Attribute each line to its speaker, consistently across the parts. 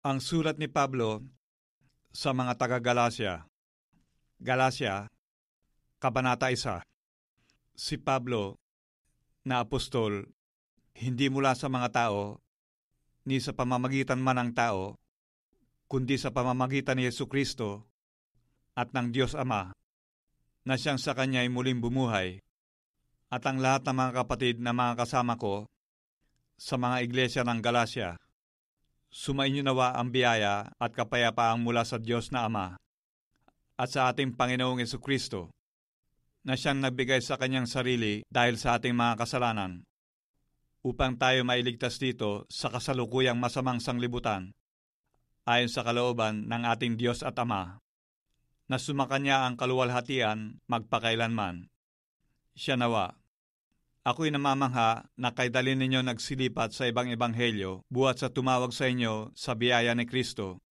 Speaker 1: Ang sulat ni Pablo sa mga taga-Galacia. Galacia, Kabanata 1. Si Pablo, na apostol, hindi mula sa mga tao, ni sa pamamagitan man ng tao, kundi sa pamamagitan ni Jesucristo at ng Diyos Ama, na siyang sa Kanya ay muling bumuhay, at ang lahat ng mga kapatid na mga kasama ko sa mga iglesia ng Galacia. Sumainyo nawa ang biyaya at kapayapaang mula sa Diyos na Ama at sa ating Panginoong Jesucristo, na siyang nagbigay sa Kanyang sarili dahil sa ating mga kasalanan, upang tayo mailigtas dito sa kasalukuyang masamang sanglibutan, ayon sa kalooban ng ating Diyos at Ama, na sumakanya ang kaluwalhatian magpakailanman. Siya nawa. Ako'y namamangha na kay dalin ninyo nagsilipat sa ibang ebanghelyo buhat sa tumawag sa inyo sa biyaya ni Kristo,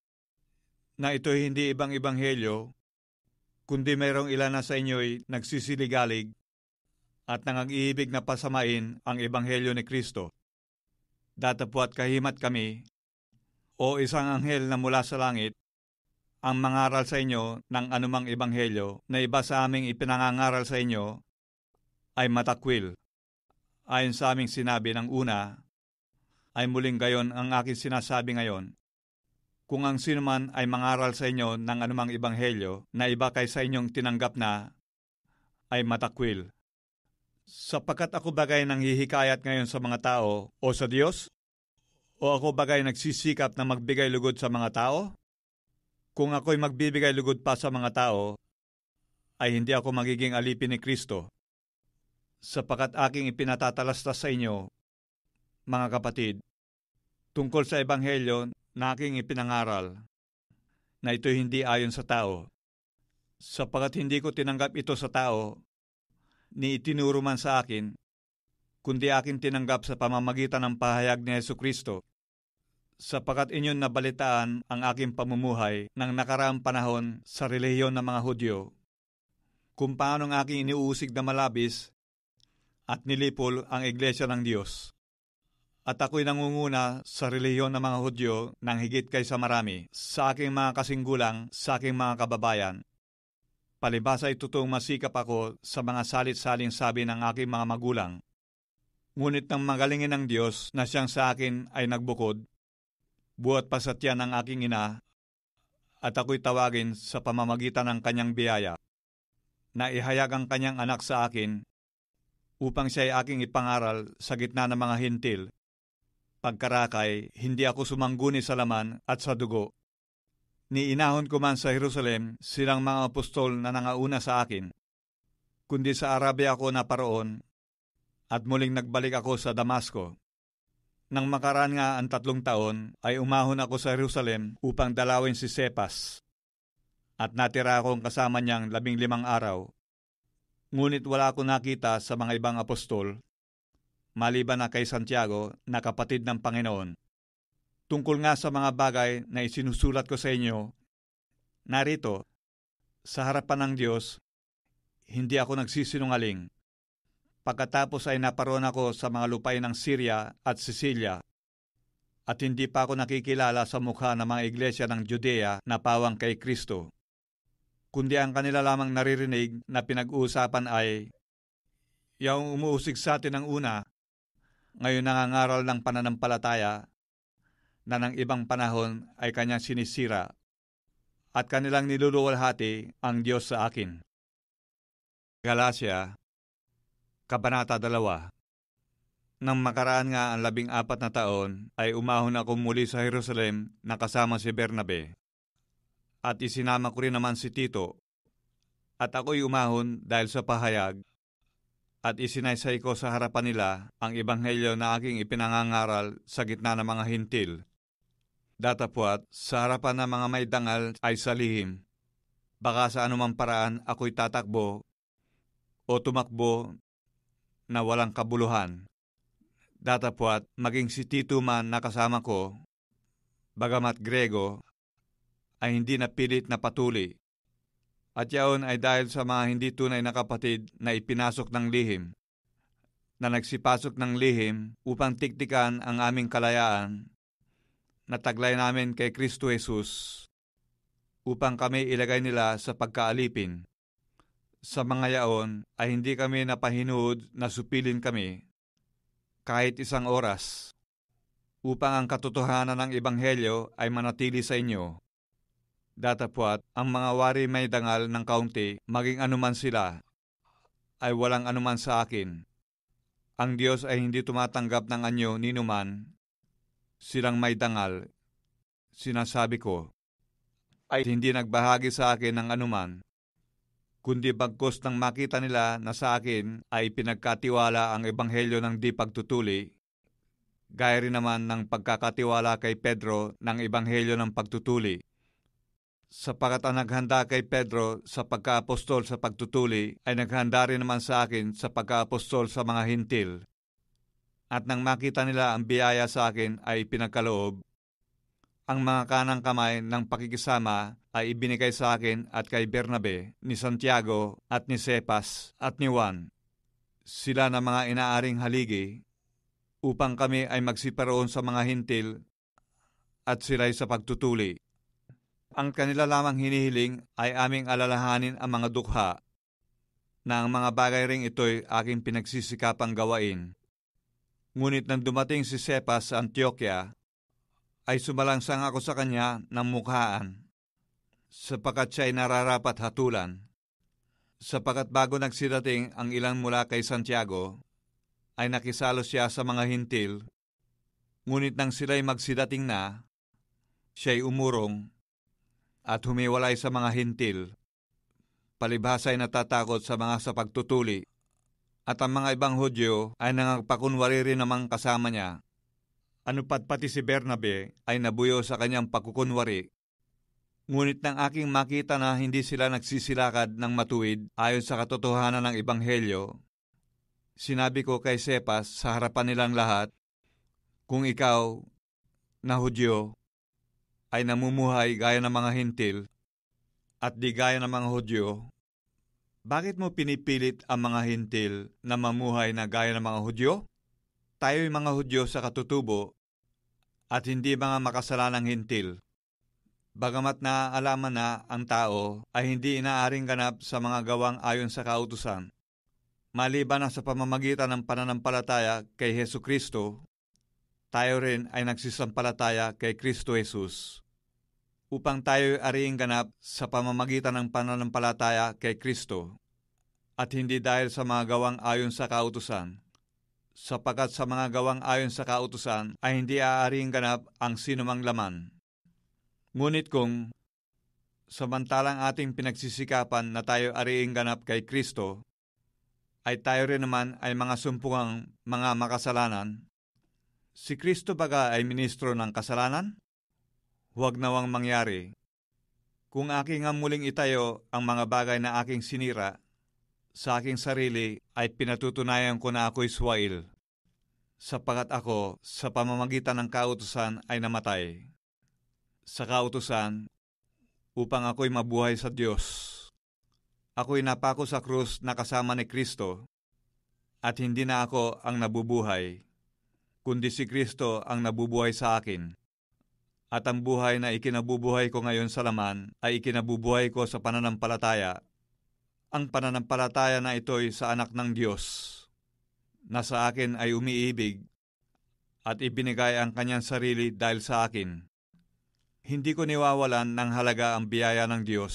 Speaker 1: na ito'y hindi ibang ebanghelyo, kundi mayroong ilan na sa inyo'y nagsisiligalig at nangag-iibig na pasamain ang ebanghelyo ni Kristo. Datapwat kahimat kami, o isang anghel na mula sa langit, ang mangaral sa inyo ng anumang ebanghelyo na iba sa aming ipinangangaral sa inyo ay matakwil. Ayon sa aming sinabi ng una, ay muling gayon ang aking sinasabi ngayon. Kung ang sino man ay mangaral sa inyo ng anumang ebanghelyo na iba kaysa inyong tinanggap na, ay matakwil. Sapagkat ako bagay nang hihikayat ngayon sa mga tao o sa Diyos? O ako bagay nagsisikap na magbigay lugod sa mga tao? Kung ako'y magbibigay lugod pa sa mga tao, ay hindi ako magiging alipin ni Kristo. Sapagkat aking ipinatatalastas sa inyo, mga kapatid, tungkol sa ebanghelyo na aking ipinangaral, na ito hindi ayon sa tao. Sapagkat hindi ko tinanggap ito sa tao, ni itinuro man sa akin, kundi aking tinanggap sa pamamagitan ng pahayag ni Jesucristo. Sapagkat inyong nabalitaan ang aking pamumuhay ng nakaraang panahon sa relihiyon ng mga Hudyo, kung paano ang aking iniuusig na malabis at nilipol ang iglesia ng Diyos. At ako'y nangunguna sa relihiyon ng mga Hudyo ng higit kaysa marami sa aking mga kasinggulang, sa aking mga kababayan. Palibhasa ay totoong masikap ako sa mga salit-saling sabi ng aking mga magulang. Ngunit nang magalingin ng Diyos na siyang sa akin ay nagbukod, buhat pa sa tiyan ng aking ina, at ako'y tawagin sa pamamagitan ng kanyang biyaya, na ihayag ang kanyang anak sa akin, upang siya ay aking ipangaral sa gitna ng mga hintil. Pagkarakay, hindi ako sumangguni sa laman at sa dugo. Niinahon ko man sa Jerusalem silang mga apostol na nangauna sa akin, kundi sa Arabia ako naparoon, at muling nagbalik ako sa Damasco. Nang makaraan nga ang 3 taon, ay umahon ako sa Jerusalem upang dalawin si Cephas, at natira akong kasama niyang 15 araw. Ngunit wala akong nakita sa mga ibang apostol, maliban na kay Santiago na kapatid ng Panginoon. Tungkol nga sa mga bagay na isinusulat ko sa inyo, narito, sa harapan ng Diyos, hindi ako nagsisinungaling. Pagkatapos ay naparoon ako sa mga lupain ng Syria at Sicilia, at hindi pa ako nakikilala sa mukha ng mga iglesia ng Judea na pawang kay Kristo. Kundi ang kanila lamang naririnig na pinag-uusapan ay, yung umuusig sa atin ng una, ngayon nangangaral ng pananampalataya, na ng ibang panahon ay kanyang sinisira, at kanilang niluluwalhati ang Diyos sa akin. Galacia, Kabanata 2. Nang makaraan nga ang 14 na taon, ay umahon ako muli sa Jerusalem na kasama si Bernabe. At isinama ko rin naman si Tito, at ako'y umahon dahil sa pahayag, at isinaysay ko sa harapan nila ang ebanghelyo na aking ipinangangaral sa gitna ng mga hintil. Datapwat, sa harapan ng mga may dangal ay sa lihim. Baka sa anumang paraan ako'y tatakbo o tumakbo na walang kabuluhan. Datapwat, maging si Tito man nakasama ko, bagamat Grego, ay hindi napilit na patuli. At yaon ay dahil sa mga hindi tunay na kapatid na ipinasok ng lihim, na nagsipasok ng lihim upang tiktikan ang aming kalayaan, na taglay namin kay Kristo Jesus upang kami ilagay nila sa pagkaalipin. Sa mga yaon ay hindi kami napahinuod na supilin kami kahit isang oras upang ang katotohanan ng Ebanghelyo ay manatili sa inyo. Datapwat ang mga wari may dangal ng kaunti, maging anuman sila, ay walang anuman sa akin. Ang Diyos ay hindi tumatanggap ng anyo ninuman. Silang may dangal, sinasabi ko, ay hindi nagbahagi sa akin ng anuman, kundi bagkos nang makita nila na sa akin ay pinagkatiwala ang Ebanghelyo ng di pagtutuli, gaya rin naman ng pagkakatiwala kay Pedro ng Ebanghelyo ng pagtutuli. Sapagat ang naghanda kay Pedro sa pagkaapostol sa pagtutuli ay naghanda rin naman sa akin sa pagkaapostol sa mga hintil. At nang makita nila ang biyaya sa akin ay pinagkaloob, ang mga kanang kamay ng pakikisama ay ibinigay sa akin at kay Bernabe, ni Santiago at ni Cephas at ni Juan. Sila na mga inaaring haligi upang kami ay magsiparoon sa mga hintil at sila'y sa pagtutuli. Ang kanila lamang hinihiling ay aming alalahanin ang mga dukha na ang mga bagay ring ito'y aking pinagsisikapang gawain. Ngunit nang dumating si Cephas sa Antioquia, ay sumalangsang ako sa kanya ng mukhaan, sapagkat siya'y nararapat hatulan. Sapagkat bago nagsidating ang ilan mula kay Santiago, ay nakisalo siya sa mga hintil, ngunit nang sila'y magsidating na, siya'y umurong at humiwalay sa mga hintil. Palibhasa'y natatakot sa mga sa pagtutuli, at ang mga ibang Hudyo ay nangagpakunwari rin namang kasama niya. Ano pat pati si Bernabe ay nabuyo sa kanyang pagkukunwari. Ngunit nang aking makita na hindi sila nagsisilakad ng matuwid ayon sa katotohanan ng Ebanghelyo, sinabi ko kay Cephas sa harapan nilang lahat, kung ikaw, na Hudyo, ay namumuhay gaya ng mga hintil at di gaya ng mga Hudyo, bakit mo pinipilit ang mga hintil na mamuhay na gaya ng mga Hudyo? Tayo'y mga Hudyo sa katutubo at hindi mga makasalanang hintil. Bagamat naaalaman na ang tao ay hindi inaaring ganap sa mga gawang ayon sa kautusan, maliban na sa pamamagitan ng pananampalataya kay Hesukristo, tayo rin ay nagsisampalataya kay Kristo Jesus, upang tayo'y ariing ganap sa pamamagitan ng pananampalataya kay Kristo, at hindi dahil sa mga gawang ayon sa kautusan, sapagkat sa mga gawang ayon sa kautusan ay hindi aariing ganap ang sinumang laman. Ngunit kung samantalang ating pinagsisikapan na tayo ariing ganap kay Kristo, ay tayo rin naman ay mga sumpungang mga makasalanan, si Kristo baga ay ministro ng kasalanan? Huwag nawang mangyari. Kung aking muling itayo ang mga bagay na aking sinira, sa aking sarili ay pinatutunayan ko na ako'y swail, sapagkat ako sa pamamagitan ng kautusan ay namatay. Sa kautusan, upang ako'y mabuhay sa Diyos. Ako'y napako sa krus na kasama ni Kristo, at hindi na ako ang nabubuhay, kundi si Kristo ang nabubuhay sa akin. At ang buhay na ikinabubuhay ko ngayon sa laman ay ikinabubuhay ko sa pananampalataya. Ang pananampalataya na ito'y sa anak ng Diyos, na sa akin ay umiibig at ibinigay ang kanyang sarili dahil sa akin. Hindi ko niwawalan ng halaga ang biyaya ng Diyos,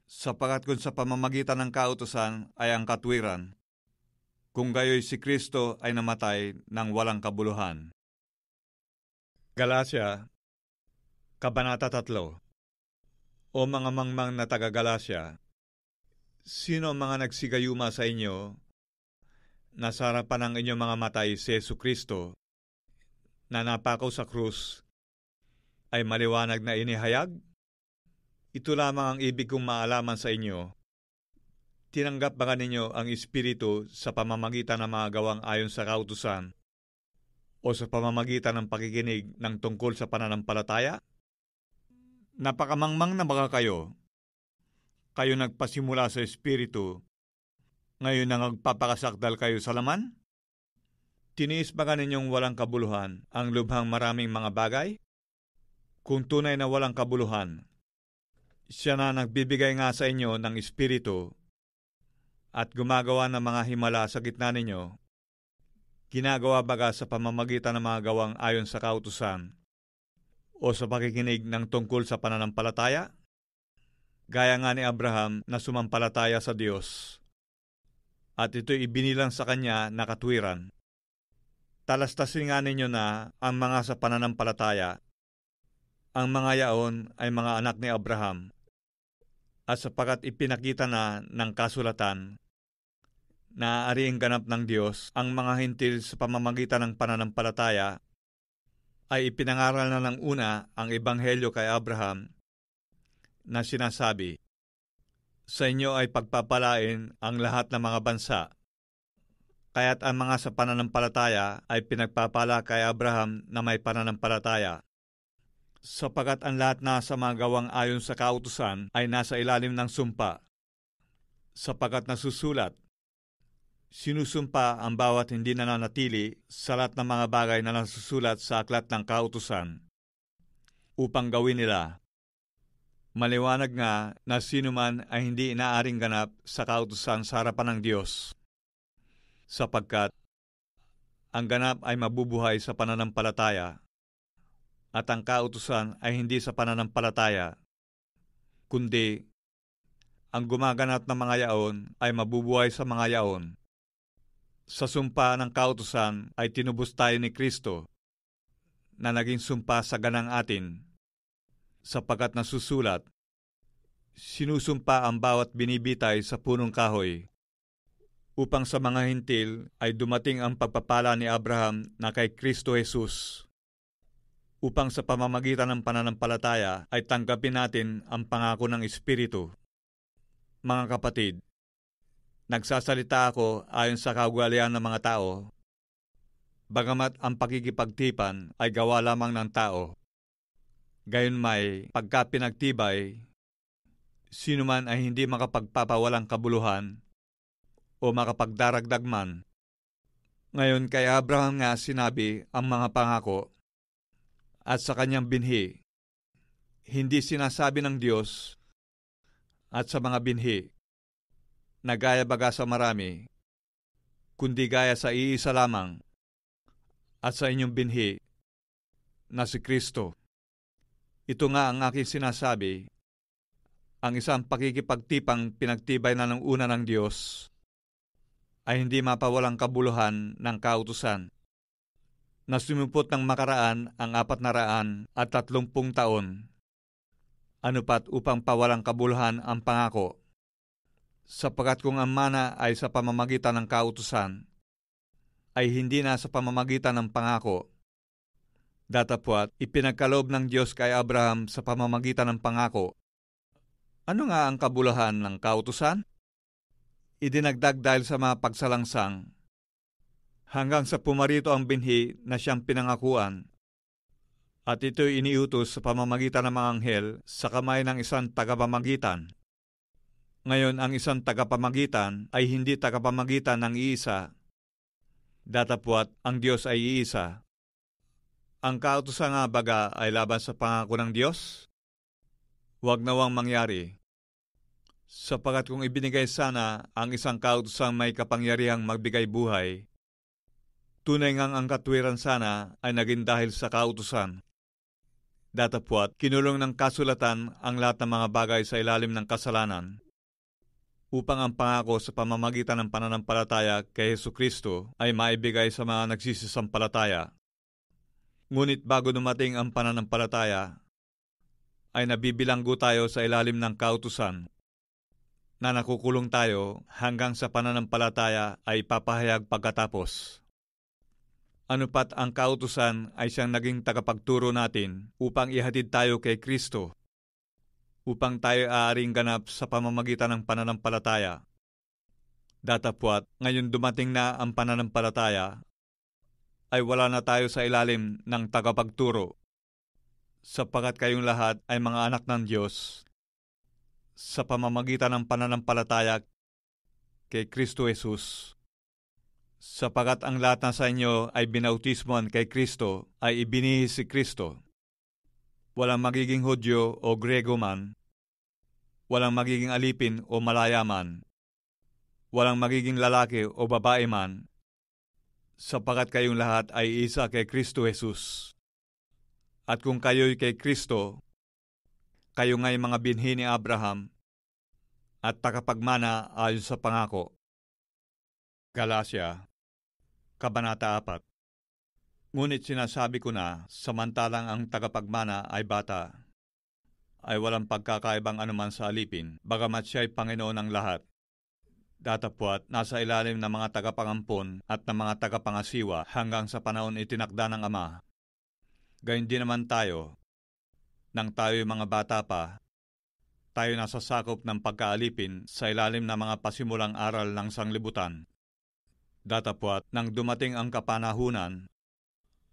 Speaker 1: sapagkat kung sa pamamagitan ng kautusan ay ang katwiran, kung gayoy si Kristo ay namatay ng walang kabuluhan. Galacia, Kabanata 3. O mga mangmang na taga-Galacia, sino ang mga nagsigayuma sa inyo na sa harapan ng inyong mga mata ay si Jesucristo na napakaw sa krus ay maliwanag na inihayag? Ito lamang ang ibig kong maalaman sa inyo. Tinanggap ba ninyo ang Espiritu sa pamamagitan ng mga gawang ayon sa kautusan o sa pamamagitan ng pakikinig ng tungkol sa pananampalataya? Napakamangmang na baka kayo? Kayo nagpasimula sa Espiritu, ngayon na nagpapakasakdal kayo sa laman? Tiniis ba ninyong walang kabuluhan ang lubhang maraming mga bagay? Kung tunay na walang kabuluhan, siya na nagbibigay nga sa inyo ng Espiritu at gumagawa ng mga himala sa gitna ninyo, ginagawa baga sa pamamagitan ng mga gawang ayon sa kautusan o sa pakikinig ng tungkol sa pananampalataya? Gaya nga ni Abraham na sumampalataya sa Diyos, at ito'y ibinilang sa kanya na katwiran. Talastasin nga ninyo na ang mga sa pananampalataya, ang mga yaon ay mga anak ni Abraham, at sapagkat ipinakita na ng kasulatan na aariing ganap ng Diyos ang mga hintil sa pamamagitan ng pananampalataya, ay ipinangaral na ng una ang ebanghelyo kay Abraham na sinasabi, sa inyo ay pagpapalain ang lahat ng mga bansa. Kaya't ang mga sa pananampalataya ay pinagpapala kay Abraham na may pananampalataya, sapagkat ang lahat na sa mga gawang ayon sa kautusan ay nasa ilalim ng sumpa, sapagkat nasusulat, sinusumpa ang bawat hindi nananatili sa lahat ng mga bagay na nasusulat sa aklat ng kautusan upang gawin nila. Maliwanag nga na sino man ay hindi inaaring ganap sa kautusan sa harapan ng Diyos, sapagkat ang ganap ay mabubuhay sa pananampalataya, at ang kautusan ay hindi sa pananampalataya, kundi ang gumaganap ng mga yaon ay mabubuhay sa mga yaon. Sa sumpa ng kautusan ay tinubos tayo ni Kristo, na naging sumpa sa ganang atin, sapagkat nasusulat, sinusumpa ang bawat binibitay sa punong kahoy, upang sa mga hintil ay dumating ang pagpapala ni Abraham na kay Kristo Jesus, upang sa pamamagitan ng pananampalataya ay tanggapin natin ang pangako ng Espiritu. Mga kapatid, nagsasalita ako ayon sa kaugalian ng mga tao, bagamat ang pakikipagtipan ay gawa lamang ng tao. Gayon may pagka pinagtibay, sino man ay hindi makapagpapawalang kabuluhan o makapagdaragdag man. Ngayon kay Abraham nga sinabi ang mga pangako, at sa kanyang binhi, hindi sinasabi ng Diyos at sa mga binhi na gaya baga sa marami, kundi gaya sa iisa lamang, at sa inyong binhi na si Kristo. Ito nga ang aking sinasabi, ang isang pakikipagtipang pinagtibay na ng una ng Diyos ay hindi mapawalang kabuluhan ng kautusan, na sumipot ng makaraan ang 430 taon, anupat upang pawalang kabuluhan ang pangako, sapagkat kung ang mana ay sa pamamagitan ng kautusan, ay hindi na sa pamamagitan ng pangako. Datapwat, ipinagkaloob ng Diyos kay Abraham sa pamamagitan ng pangako. Ano nga ang kabuluhan ng kautusan? Idinagdag dahil sa mga pagsalangsang, hanggang sa pumarito ang binhi na siyang pinangakuan, at ito'y iniutos sa pamamagitan ng mga anghel sa kamay ng isang tagapamagitan. Ngayon, ang isang tagapamagitan ay hindi tagapamagitan ng iisa, datapwat ang Diyos ay iisa. Ang kautusan nga baga ay laban sa pangako ng Diyos? Huwag nawang mangyari. Sapagkat kung ibinigay sana ang isang kautusang may kapangyarihang magbigay buhay, tunay ngang ang katwiran sana ay naging dahil sa kautusan. Datapwat, kinulong ng kasulatan ang lahat ng mga bagay sa ilalim ng kasalanan, upang ang pangako sa pamamagitan ng pananampalataya kay Jesucristo ay maibigay sa mga nagsisisampalataya. Ngunit bago dumating ang pananampalataya, ay nabibilanggo tayo sa ilalim ng kautusan, na nakukulong tayo hanggang sa pananampalataya ay papahayag pagkatapos. Anupat ang kautusan ay siyang naging tagapagturo natin upang ihatid tayo kay Kristo, upang tayo aaring ganap sa pamamagitan ng pananampalataya. Datapwat, ngayon dumating na ang pananampalataya, ay wala na tayo sa ilalim ng tagapagturo, sapagkat kayong lahat ay mga anak ng Diyos sa pamamagitan ng pananampalataya kay Kristo Jesus. Sapagat ang lahat na sa inyo ay binautismoan kay Kristo ay ibinihis si Kristo. Walang magiging Hudyo o Grego man, walang magiging alipin o malaya man, walang magiging lalaki o babae man, sapagat kayong lahat ay isa kay Kristo Jesus. At kung kayo'y kay Kristo, kayo nga'y mga binhi ni Abraham at takapagmana ayon sa pangako. Galacia, Kabanata 4. Ngunit sinasabi ko na, samantalang ang tagapagmana ay bata, ay walang pagkakaibang anuman sa alipin, bagamat siya'y Panginoon ng lahat. Datapwat, nasa ilalim ng mga tagapangampon at ng mga tagapangasiwa hanggang sa panahon itinakda ng Ama. Gayun din naman tayo, nang tayo'y mga bata pa, tayo nasa sakop ng pagkaalipin sa ilalim ng mga pasimulang aral ng sanglibutan. Datapwat, nang dumating ang kapanahunan,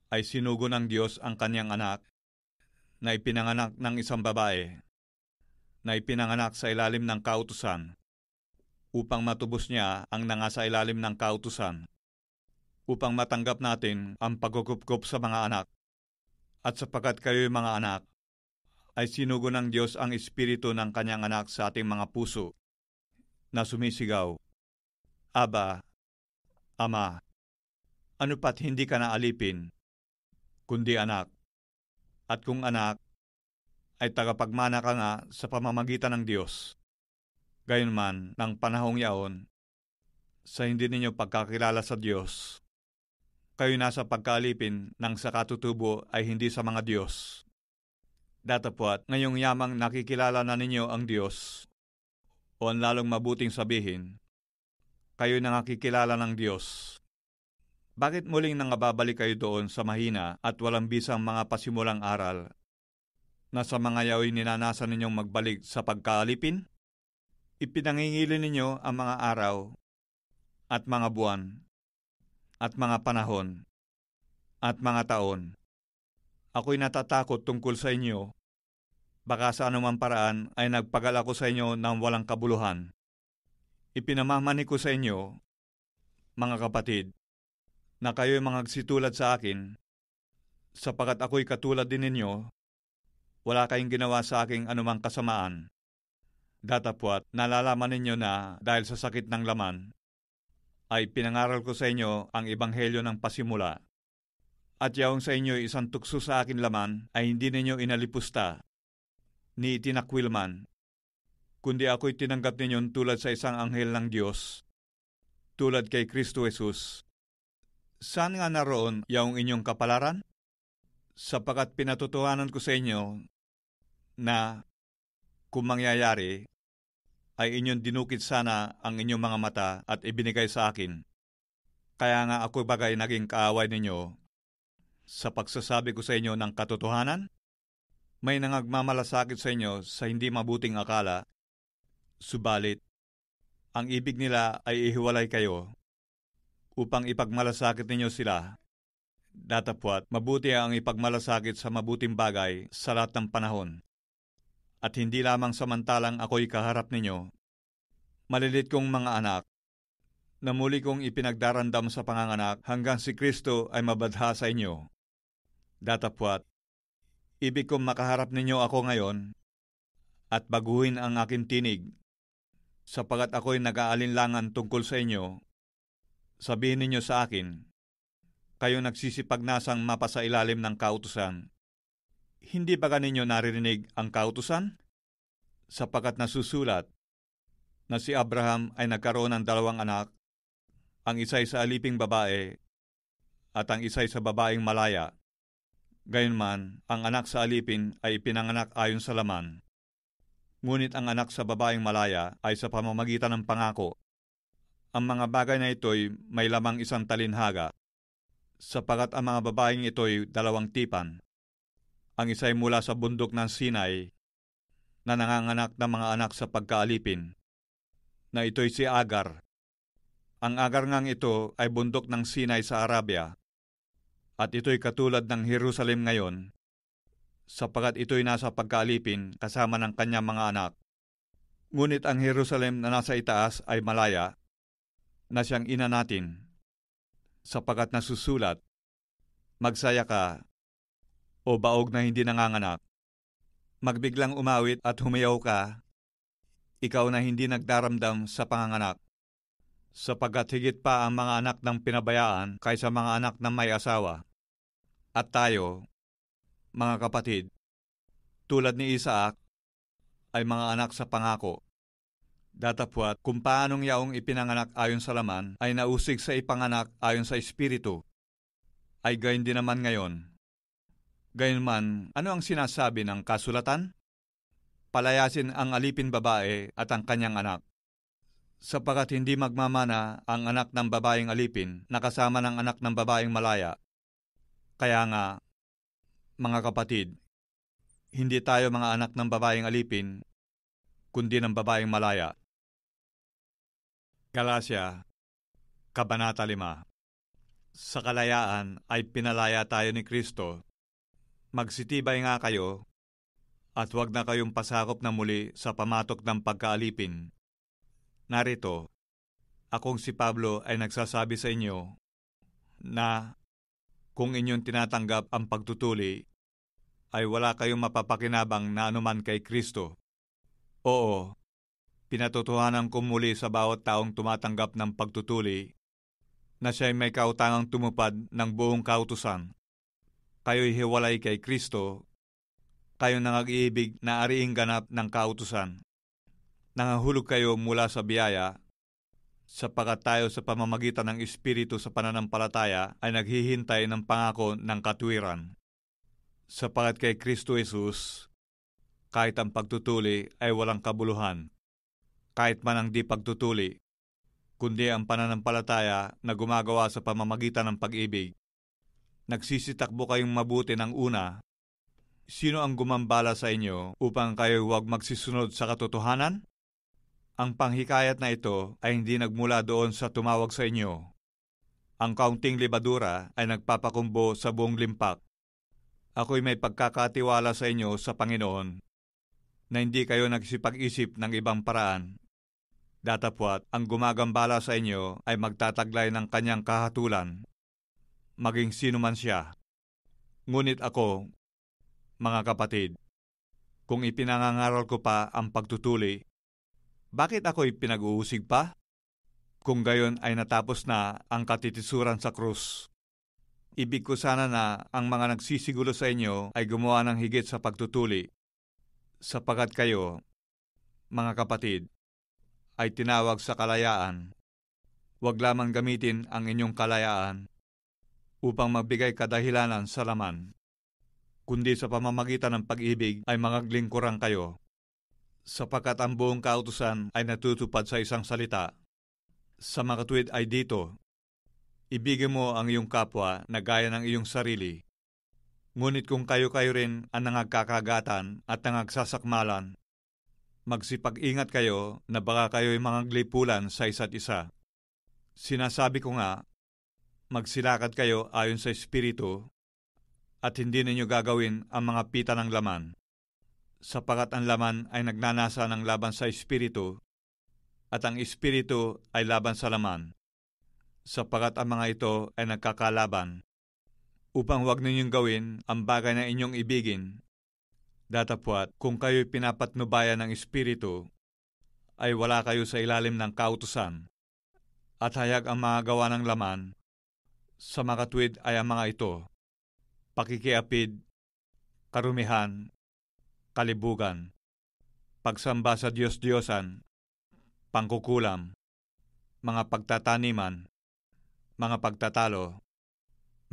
Speaker 1: ay sinugo ng Diyos ang kanyang anak, na ipinanganak ng isang babae, na ipinanganak sa ilalim ng kautusan, upang matubos niya ang nangasa ilalim ng kautusan, upang matanggap natin ang pagkukup sa mga anak. At sapagkat kayo'y mga anak, ay sinugo ng Diyos ang espiritu ng kanyang anak sa ating mga puso, na sumisigaw, Aba, Ama. Ano pat hindi ka na alipin, kundi anak. At kung anak, ay tagapagmana ka nga sa pamamagitan ng Diyos. Gayunman, ng panahong yaon, sa hindi ninyo pagkakilala sa Diyos, kayo nasa pagkaalipin ng sa katutubo ay hindi sa mga Diyos. Datapwat, ngayong yamang nakikilala na ninyo ang Diyos, o ang lalong mabuting sabihin, kayo nakikilala ng Diyos. Bakit muling nangababalik kayo doon sa mahina at walang bisang mga pasimulang aral, na sa mga yao'y ninanasan ninyong magbalik sa pagkaalipin? Ipinangingili ninyo ang mga araw, at mga buwan, at mga panahon, at mga taon. Ako'y natatakot tungkol sa inyo, baka sa anumang paraan ay nagpagal ako sa inyo ng walang kabuluhan. Ipinamamani ko sa inyo, mga kapatid, na kayo'y mga agsitulad sa akin, sapagat ako'y katulad din ninyo, wala kayong ginawa sa aking anumang kasamaan. Datapwat, nalalaman ninyo na dahil sa sakit ng laman, ay pinangaral ko sa inyo ang ebanghelyo ng pasimula. At yaong sa inyo isang tukso sa akin laman ay hindi ninyo inalipusta, ni itinakwil man, kundi ako'y tinanggap ninyo tulad sa isang anghel ng Diyos, tulad kay Kristo Jesus. Saan nga naroon yaong inyong kapalaran? Sapagat pinatutuhanan ko sa inyo na kung mangyayari, ay inyong dinukit sana ang inyong mga mata at ibinigay sa akin. Kaya nga ako bagay naging kaaway ninyo sa pagsasabi ko sa inyo ng katotohanan. May nangagmamalasakit sa inyo sa hindi mabuting akala, subalit ang ibig nila ay ihiwalay kayo upang ipagmalasakit ninyo sila. Datapwat, mabuti ang ipagmalasakit sa mabuting bagay sa lahat ng panahon. At hindi lamang samantalang ako'y kaharap ninyo, malilit kong mga anak, na muli kong ipinagdarandam sa panganganak hanggang si Kristo ay mabadha sa inyo. Datapwat, ibig kong makaharap ninyo ako ngayon at baguhin ang aking tinig, sapagat ako'y nag-aalinlangan tungkol sa inyo. Sabihin ninyo sa akin, kayo nagsisipagnasang mapasailalim ng kautusan. Hindi ba ninyo naririnig ang kautusan? Sapagat nasusulat na si Abraham ay nagkaroon ng 2 anak, ang isa'y sa aliping babae at ang isa'y sa babaeng malaya. Gayunman, ang anak sa alipin ay pinanganak ayon sa laman. Ngunit ang anak sa babaeng malaya ay sa pamamagitan ng pangako. Ang mga bagay na ito'y may lamang isang talinhaga, sapagat ang mga babaeng ito'y 2 tipan. Ang isa'y mula sa bundok ng Sinai, na nanganganak ng mga anak sa pagkaalipin, na ito'y si Agar. Ang Agar ngang ito ay bundok ng Sinai sa Arabia, at ito'y katulad ng Jerusalem ngayon, sapagat ito'y nasa pagkaalipin kasama ng kanyang mga anak. Ngunit ang Jerusalem na nasa itaas ay malaya, na siyang ina natin, sapagkat nasusulat, magsaya ka, o baog na hindi nanganganak. Magbiglang umawit at humayaw ka, ikaw na hindi nagdaramdam sa panganganak. Sapagkat higit pa ang mga anak ng pinabayaan kaysa mga anak ng may asawa. At tayo, mga kapatid, tulad ni Isaac, ay mga anak sa pangako. Datapwat kung paanong yaong ipinanganak ayon sa laman ay nausig sa ipanganak ayon sa espiritu, ay gayon din naman ngayon. Gayunman, ano ang sinasabi ng kasulatan? Palayasin ang alipin babae at ang kanyang anak. Sapagkat hindi magmamana ang anak ng babaeng alipin na kasama ng anak ng babaeng malaya. Kaya nga, mga kapatid, hindi tayo mga anak ng babaeng alipin, kundi ng babaeng malaya. Galacia, Kabanata 5. Sa kalayaan ay pinalaya tayo ni Kristo. Magsitibay nga kayo, at huwag na kayong pasakop na muli sa pamatok ng pagkaalipin. Narito, akong si Pablo ay nagsasabi sa inyo na kung inyong tinatanggap ang pagtutuli, ay wala kayong mapapakinabang na anuman kay Kristo. Oo, pinatotohanan ko muli sa bawat taong tumatanggap ng pagtutuli na siya'y may kautangang tumupad ng buong kautusan. Kayo'y hiwalay kay Kristo, kayo nangag-iibig na ariing ganap ng kautusan. Nangahulog kayo mula sa biyaya, sapagkat tayo sa pamamagitan ng Espiritu sa pananampalataya ay naghihintay ng pangako ng katwiran. Sapagkat kay Kristo Jesus, kahit ang pagtutuli ay walang kabuluhan, kahit man ang di pagtutuli, kundi ang pananampalataya na gumagawa sa pamamagitan ng pag-ibig. Nagsisitakbo kayong mabuti ng una. Sino ang gumambala sa inyo upang kayo huwag magsisunod sa katotohanan? Ang panghikayat na ito ay hindi nagmula doon sa tumawag sa inyo. Ang kaunting libadura ay nagpapakumbo sa buong limpak. Ako'y may pagkakatiwala sa inyo sa Panginoon na hindi kayo nagsipag-isip ng ibang paraan. Datapwat, ang gumagambala sa inyo ay magtataglay ng kanyang kahatulan, maging sino man siya. Ngunit ako, mga kapatid, kung ipinangangaral ko pa ang pagtutuli, bakit ako'y pinag-uusig pa? Kung gayon ay natapos na ang katitisuran sa krus. Ibig ko sana na ang mga nagsisigulo sa inyo ay gumawa ng higit sa pagtutuli, sapagkat kayo, mga kapatid, ay tinawag sa kalayaan. Huwag lamang gamitin ang inyong kalayaan upang magbigay kadahilanan sa laman, kundi sa pamamagitan ng pag-ibig ay mangaglingkuran kayo, sapagkat ang buong kautusan ay natutupad sa isang salita. Sa makatuwid ay dito, ibigin mo ang iyong kapwa na gaya ng iyong sarili. Ngunit kung kayo-kayo rin ang nangagkakagatan at nangagsasakmalan, magsipag-ingat kayo na baka kayo'y mangaglipulan sa isa't isa. Sinasabi ko nga, magsilakad kayo ayon sa Espiritu at hindi ninyo gagawin ang mga pita ng laman, sapagkat ang laman ay nagnanasa ng laban sa Espiritu at ang Espiritu ay laban sa laman, sapagkat ang mga ito ay nagkakalaban, upang huwag ninyong gawin ang bagay na inyong ibigin. Datapwat, kung kayo'y pinapatnubayan ng Espiritu, ay wala kayo sa ilalim ng kautusan, at hayag ang mga gawa ng laman. Sa makatuwid ay ang mga ito: pakikiapid, karumihan, kalibugan, pagsamba sa Diyos-Diyosan, pangkukulam, mga pagtataniman, mga pagtatalo,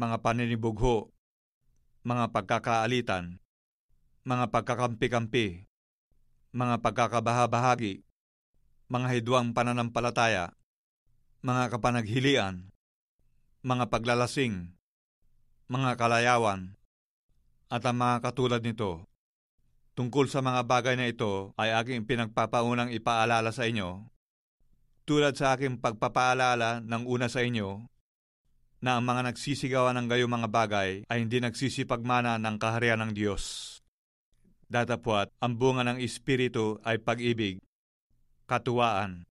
Speaker 1: mga paninibugho, mga pagkakaalitan, mga pagkakampi-kampi, mga pagkakabahabahagi, mga hidwang pananampalataya, mga kapanaghilian, mga paglalasing, mga kalayawan, at ang mga katulad nito. Tungkol sa mga bagay na ito ay aking pinagpapaunang ipaalala sa inyo, tulad sa aking pagpapaalala ng una sa inyo, na ang mga nagsisigawan ng gayong mga bagay ay hindi nagsisipagmana ng kaharian ng Diyos. Datapwat, ang bunga ng Espiritu ay pag-ibig, katuwaan,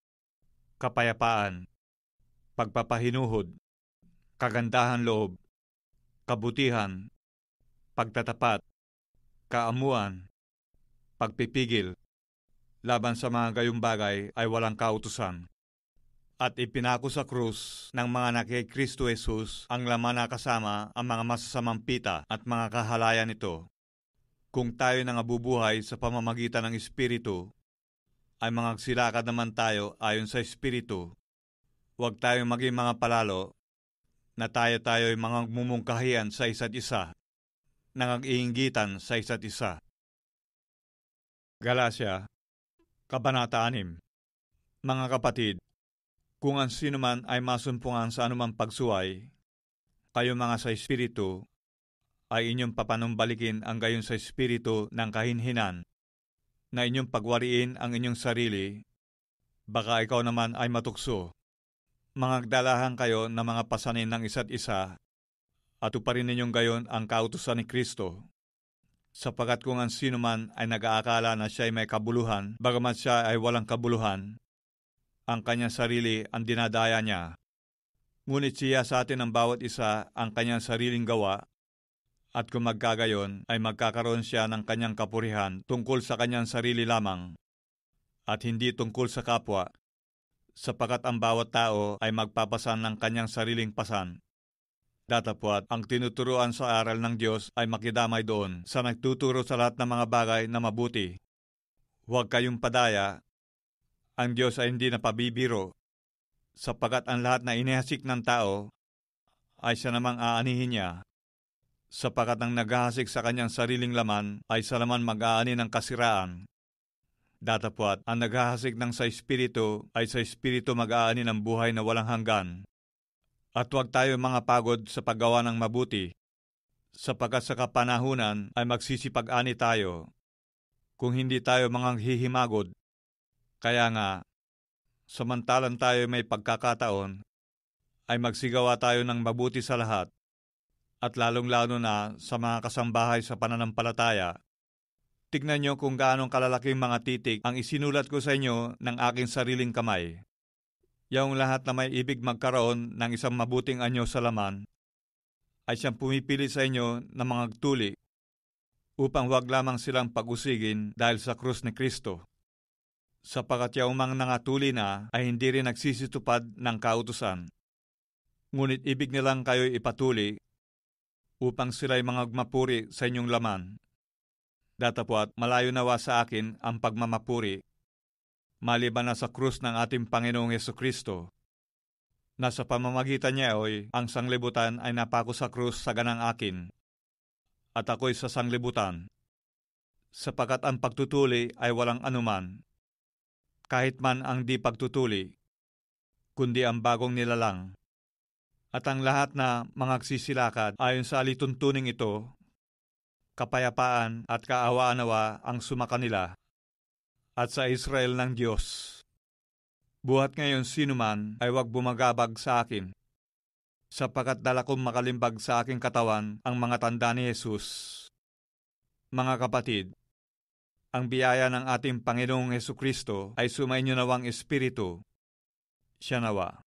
Speaker 1: kapayapaan, pagpapahinuhod, kagandahan loob, kabutihan, pagtatapat, kaamuan, pagpipigil. Laban sa mga gayong bagay ay walang kautusan. At ipinako sa krus ng mga nakay Kristo Jesus ang laman na kasama ang mga masasamang pita at mga kahalayan nito. Kung tayo nangabubuhay sa pamamagitan ng Espiritu, ay mangagsilakad naman tayo ayon sa Espiritu. Huwag tayong maging mga palalo na tayo-tayo'y mga mumungkahian sa isa't isa, nangag-iinggitan sa isa't isa. Galacia, Kabanata 6. Mga kapatid, kung ang sino man ay masumpungan sa anumang pagsuway, kayo mga sa Espiritu, ay inyong papanumbalikin ang gayon sa Espiritu ng kahinhinan, na inyong pagwariin ang inyong sarili, baka ikaw naman ay matukso. Mangagdalahan kayo ng mga pasanin ng isa't isa, at uparin ninyong gayon ang kautusan ni Kristo. Sapagat kung ang sino man ay nag-aakala na siya ay may kabuluhan, bagamat siya ay walang kabuluhan, ang kanyang sarili ang dinadaya niya. Ngunit siya sa atin ang bawat isa ang kanyang sariling gawa, at kung magkagayon ay magkakaroon siya ng kanyang kapurihan tungkol sa kanyang sarili lamang, at hindi tungkol sa kapwa, sapagat ang bawat tao ay magpapasan ng kanyang sariling pasan. Datapwat, ang tinuturuan sa aral ng Diyos ay makidamay doon sa nagtuturo sa lahat ng mga bagay na mabuti. Huwag kayong padaya. Ang Diyos ay hindi napabibiro, sapagat ang lahat na inihasik ng tao ay siya namang aanihin niya, sapagat ang naghahasik sa kanyang sariling laman ay sa laman mag-aani ng kasiraan. Datapwat, ang naghahasik ng sa Espiritu ay sa Espiritu mag-aani ng buhay na walang hanggan. At huwag tayo mga pagod sa paggawa ng mabuti, sapagat sa kapanahunan ay magsisipag-ani tayo, kung hindi tayo mga hihimagod. Kaya nga, samantalang tayo may pagkakataon, ay magsigawa tayo ng mabuti sa lahat, at lalong-lalo na sa mga kasambahay sa pananampalataya. Tignan nyo kung gaanong kalalaking mga titik ang isinulat ko sa inyo ng aking sariling kamay. Yung lahat na may ibig magkaroon ng isang mabuting anyo sa laman, ay siyang pumipili sa inyo ng mga tuli, upang huwag lamang silang pag-usigin dahil sa krus ni Kristo. Sapagat yung mga nangatuli na ay hindi rin nagsisitupad ng kautusan. Ngunit ibig nilang kayo'y ipatuli, upang sila'y mga mapuri sa inyong laman. Datapwat, malayo nawa sa akin ang pagmamapuri, maliban na sa krus ng ating Panginoong Jesucristo. Nasa pamamagitan niya ang sanglibutan ay napako sa krus sa ganang akin, at ako'y sa sanglibutan, sapagat ang pagtutuli ay walang anuman, kahit man ang di pagtutuli, kundi ang bagong nilalang. At ang lahat na mangagsisilakad ayon sa alituntuning ito, kapayapaan at kaawaan-awa ang sumakanila, at sa Israel ng Diyos. Buhat ngayon sino man ay huwag bumagabag sa akin, sapagat dala kong makalimbag sa aking katawan ang mga tanda ni Jesus. Mga kapatid, ang biyaya ng ating Panginoong Hesukristo ay sumainyo nawang Espiritu. Siya nawa.